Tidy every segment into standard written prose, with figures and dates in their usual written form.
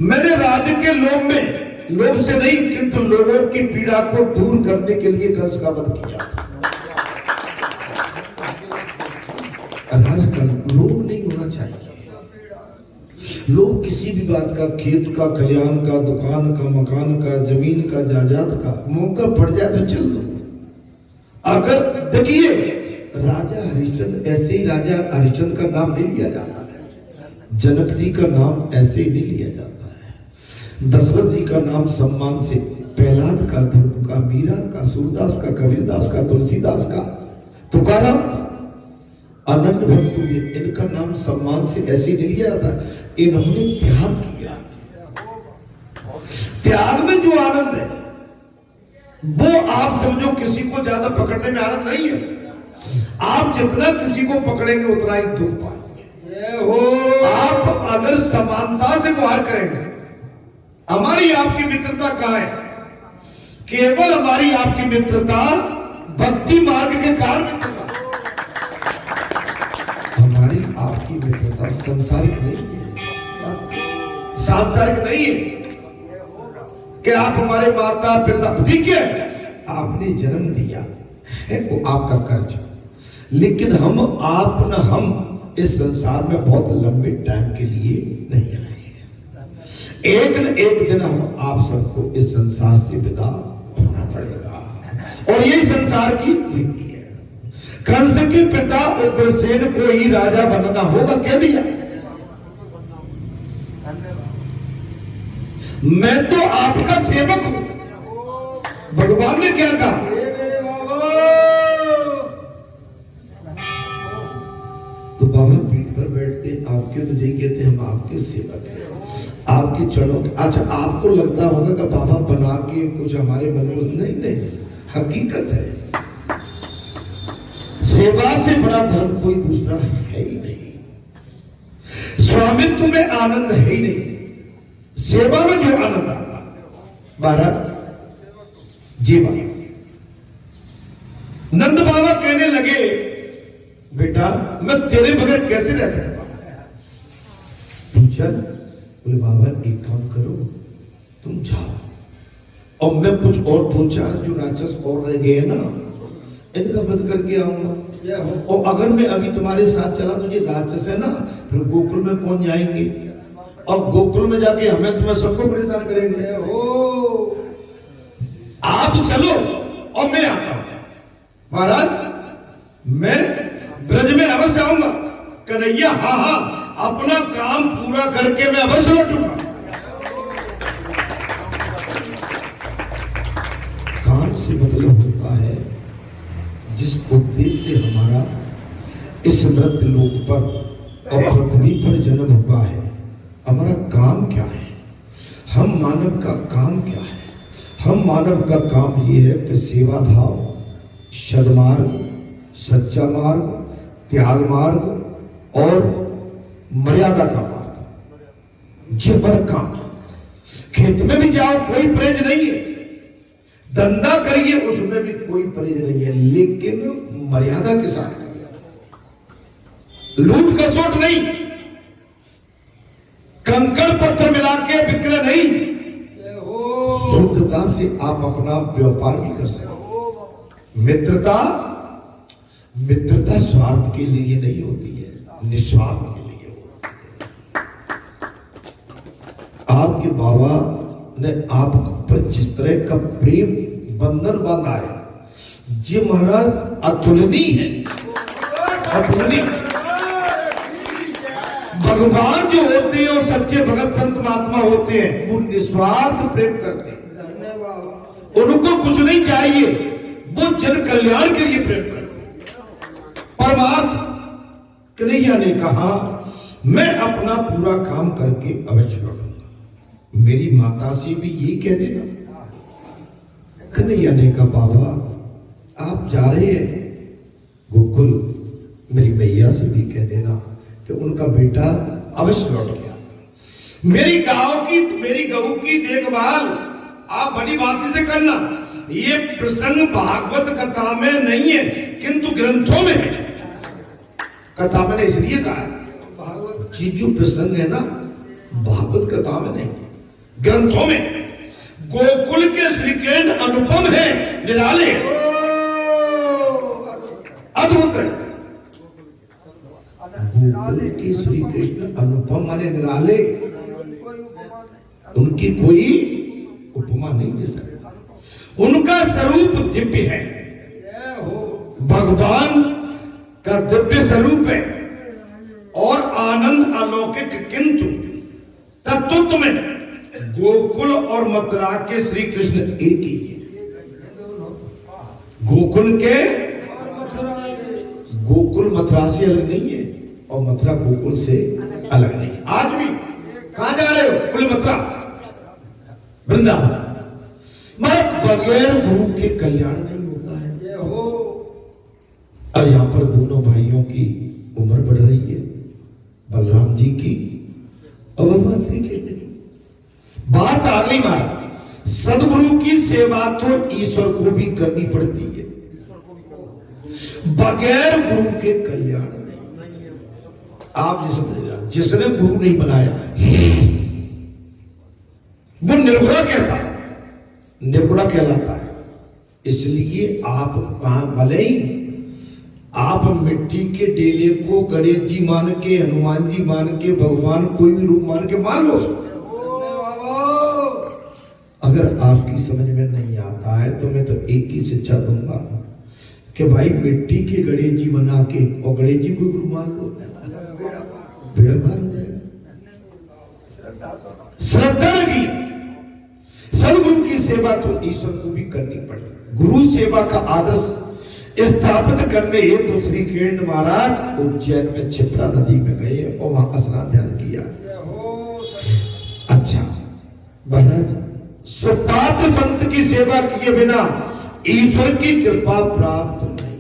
मैंने राज्य के लोभ से नहीं किंतु लोगों की पीड़ा को दूर करने के लिए कंस का वध किया। लोभ नहीं होना चाहिए। लोग किसी भी बात का, खेत का, कल्याण का, दुकान का, मकान का, जमीन का, जायदाद का मौका पड़ जाए तो चल दो। अगर देखिए राजा हरिश्चंद्र, ऐसे ही राजा हरिश्चंद्र का नाम नहीं लिया जाता है, जनक जी का नाम ऐसे ही नहीं लिया जाता है, दशरथ जी का नाम सम्मान से, प्रहलाद का, ध्रुव का, मीरा का, सूरदास का, कबीरदास का, तुलसीदास का, तुकाराम, अनंत भक्त, इनका नाम सम्मान से ऐसे नहीं लिया जाता। इन्होंने त्याग किया। त्याग में जो आनंद है वो आप समझो किसी को ज्यादा पकड़ने में आनंद नहीं है। आप जितना किसी को पकड़ेंगे उतना ही दुख पाएंगे। आप अगर समानता से व्यवहार करेंगे, हमारी आपकी मित्रता कहां है? केवल हमारी आपकी मित्रता भक्ति मार्ग के कारण मित्रता, हमारी आपकी मित्रता संसारिक नहीं है, सांसारिक नहीं है कि आप हमारे माता पिता, ठीक है आपने जन्म दिया है वो आपका कर्ज, लेकिन हम आप न हम इस संसार में बहुत लंबे टाइम के लिए नहीं आए हैं। एक न एक दिन हम आप सबको इस संसार से विदा होना पड़ेगा और ये संसार की रीति है। कंस के पिता उग्रसेन को ही राजा बनना होगा, कह दिया। मैं तो आपका सेवक हूं। भगवान ने क्या कहा? तो बाबा पीठ पर बैठते आपके तुझे कहते हम आपके सेवक हैं, आपके चरणों के। अच्छा आपको लगता होगा कि बाबा बना के कुछ हमारे मन में, नहीं नहीं, हकीकत है। सेवा से बड़ा धर्म कोई दूसरा है ही नहीं। स्वामित्व में आनंद है ही नहीं, सेवा में जो आनंद आता। महाराज जीवा नंद बाबा कहने लगे बेटा मैं तेरे बगैर कैसे रह सकता हूं? चल बोले बाबा एक काम करो, तुम जाओ और मैं कुछ और दो चार जो राक्षस और रह गए ना इनका वध करके आऊंगा। और अगर मैं अभी तुम्हारे साथ चला तो ये राक्षस है ना फिर गोकुल में पहुंच जाएंगे और गोकुल में जाके हमें तुम्हें सबको परेशान करेंगे। आप चलो और मैं आता हूं। महाराज मैं ब्रज में अवश्य आऊंगा। कन्हैया हाँ हाँ अपना काम पूरा करके मैं अवश्य लौटूंगा। काम से मतलब होता है जिस उद्देश्य से हमारा इस मृत्यु लोक पर और पृथ्वी पर जन्म हुआ है, हमारा काम क्या है? हम मानव का काम क्या है? हम मानव का काम ये है कि सेवा भाव, सद्मार्ग, सच्चा मार्ग, त्याग मार्ग और मर्यादा का मार्ग, ये बड़ा काम है। खेत में भी जाओ कोई परहेज नहीं है, धंधा करिए उसमें भी कोई परहेज नहीं है, लेकिन मर्यादा के साथ, लूट खसोट नहीं, कंकड़ पत्थर मिला के बिक्री नहीं, शुद्धता से आप अपना व्यापार भी कर सकते हो। मित्रता स्वार्थ के लिए नहीं होती है, निस्वार्थ के लिए होती है। आपके बाबा ने आप पर जिस तरह का प्रेम बंधन बांधा है जी महाराज अतुलनीय है, अतुलनीय। भगवान जो होते हैं और सच्चे भगत संत महात्मा होते हैं वो निस्वार्थ प्रेम करते हैं, उनको कुछ नहीं चाहिए, वो जन कल्याण के लिए प्रेम करते हैं। परमात्मा कन्हैया ने कहा मैं अपना पूरा काम करके अवश्य लौटूंगा। मेरी माता से भी ये कह देना। कन्हैया ने कहा बाबा आप जा रहे हैं गोकुल, मेरी मैया से भी कह देना कि उनका बेटा अवश्य लौट गया। मेरी गऊ की देखभाल आप बड़ी बात से करना। ये प्रसंग भागवत कथा में नहीं है किंतु ग्रंथों में है। कथा मैंने इसलिए कहा है, भागवत जी जो प्रसंग है ना भागवत कथा में नहीं, ग्रंथों में गोकुल के श्री कृष्ण अनुपम है, निराले, अद्भुत। गोकुल के श्री कृष्ण अनुपम माने निराले, उनकी कोई उपमा नहीं दे सकता। उनका स्वरूप दिव्य है, भगवान का दिव्य स्वरूप है और आनंद अलौकिक, किंतु तत्व में गोकुल और मथुरा के श्री कृष्ण एक ही है। गोकुल मथुरा से अलग नहीं है और मथुरा गोकुल से अलग नहीं है। आज भी कहां जा रहे हो? कुल मथुरा, वृंदावन। मगर बगैर गुरु के कल्याण नहीं होता है। और यहां पर दोनों भाइयों की उम्र बढ़ रही है, बलराम जी की और भगवान श्री कृष्ण की। बात आ गई महाराज, सदगुरु की सेवा तो ईश्वर को भी करनी पड़ती है, बगैर गुरु के कल्याण नहीं। आप ये समझेगा, जिसने गुरु नहीं बनाया वो निर्गुणा कहता है, निर्गुणा कहलाता है। इसलिए आप भले ही आप मिट्टी के डेले को गणेश जी मान के, हनुमान जी मान के, भगवान कोई भी रूप मान के मान लो, अगर आपकी समझ में नहीं आता है तो मैं तो एक ही शिक्षा दूंगा कि भाई मिट्टी के गणेश जी बना के और गणेश जी को गुरु मान लो, बेड़ा पार हो जाएगा। श्रद्धा लगी, सदगुरु की सेवा तो ईश्वर को भी करनी पड़ेगी। गुरु सेवा का आदर्श स्थापित करने हेतु तो श्री कृष्ण महाराज उज्जैन में क्षिप्रा नदी में गए और वहां स्नान ध्यान किया। अच्छा महाराज, सुपात्र संत की सेवा किए बिना ईश्वर की कृपा प्राप्त नहीं।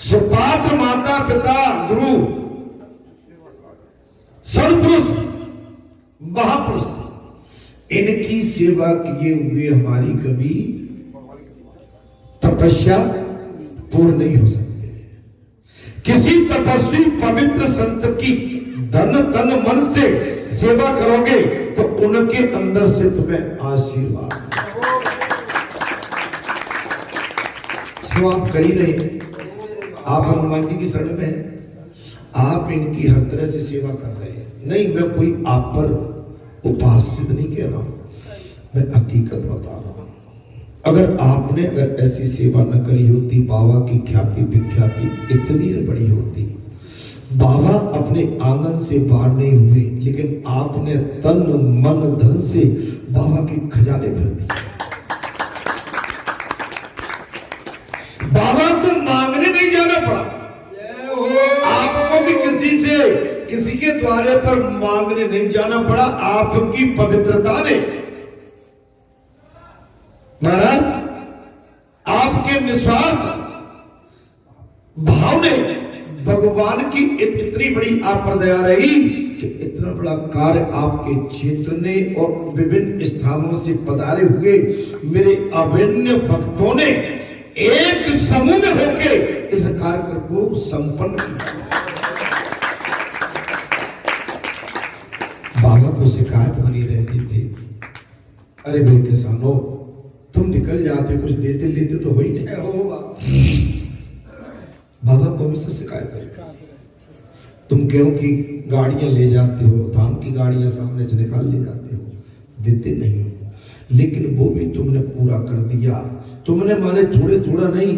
सुपात्र माता पिता गुरु सत्पुरुष महापुरुष, इनकी सेवा किए हुए हमारी कभी तपस्या पूर्ण नहीं हो सकती। किसी तपस्वी पवित्र संत की धन तन मन से सेवा करोगे तो उनके अंदर से तुम्हें आशीर्वाद। आप कर ही रहे, आप हनुमान जी की शरण में हैं, आप इनकी हर तरह से सेवा कर रहे हैं। नहीं, मैं कोई आप पर उपासित नहीं कह रहा हूं, मैं हकीकत बता रहा हूं। अगर आपने ऐसी सेवा न करी होती, बाबा की ख्याति विख्याति इतनी बड़ी होती। बाबा अपने आंगन से बाहर नहीं हुए, लेकिन आपने तन मन धन से बाबा के खजाने भर दिए। बाबा को मांगने नहीं जाना पड़ा, आपको भी किसी के द्वारे पर मांगने नहीं जाना पड़ा। आपकी पवित्रता ने महाराज, आपके निस्वार्थ भाव ने भगवान की इतनी बड़ी आप पर दया रही कि इतना बड़ा कार्य आपके क्षेत्र ने और विभिन्न स्थानों से पधारे हुए मेरे अभिन्न भक्तों ने एक समूह में होकर इस कार्य को संपन्न किया। बाबा को शिकायत बनी रहती थी, अरे भाई किसानों, तुम निकल जाते, कुछ देते लेते तो वही नहीं। बाबा को हमेशा शिकायत करते, तुम क्यों की गाड़ियां ले जाते हो, धान की गाड़ियां सामने से निकाल ले जाते हो, देते नहीं हो, लेकिन वो भी तुमने पूरा कर दिया। तुमने माने थोड़े थोड़ा नहीं,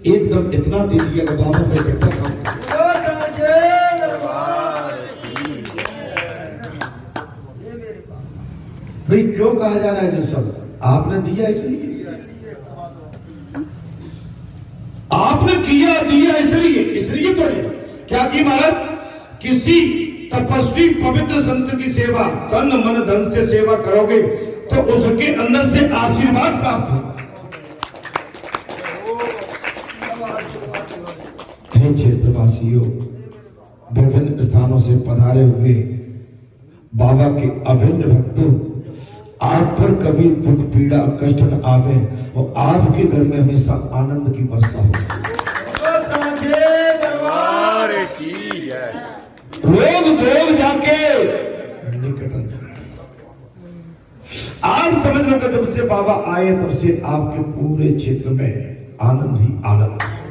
एकदम इतना दे दिया कि बाबा मैं इकट्ठा काम। भाई क्यों कहा जा रहा है जो सब आपने दिया, इसलिए आपने किया दिया, इसलिए तो नहीं। क्या की महाराज, किसी तपस्वी पवित्र संत की सेवा तन मन धन से सेवा करोगे तो उसके अंदर से आशीर्वाद प्राप्त होगा। क्षेत्रवासियों, विभिन्न स्थानों से पधारे हुए बाबा के अभिन्न भक्तों, आप पर कभी दुख पीड़ा कष्ट न आवे और आपके घर में हमेशा आनंद की वर्षा हो। रोग धोग जाके निकट आप समझ लो कि जब से बाबा आए तब से आपके पूरे क्षेत्र में आनंद ही आनंद।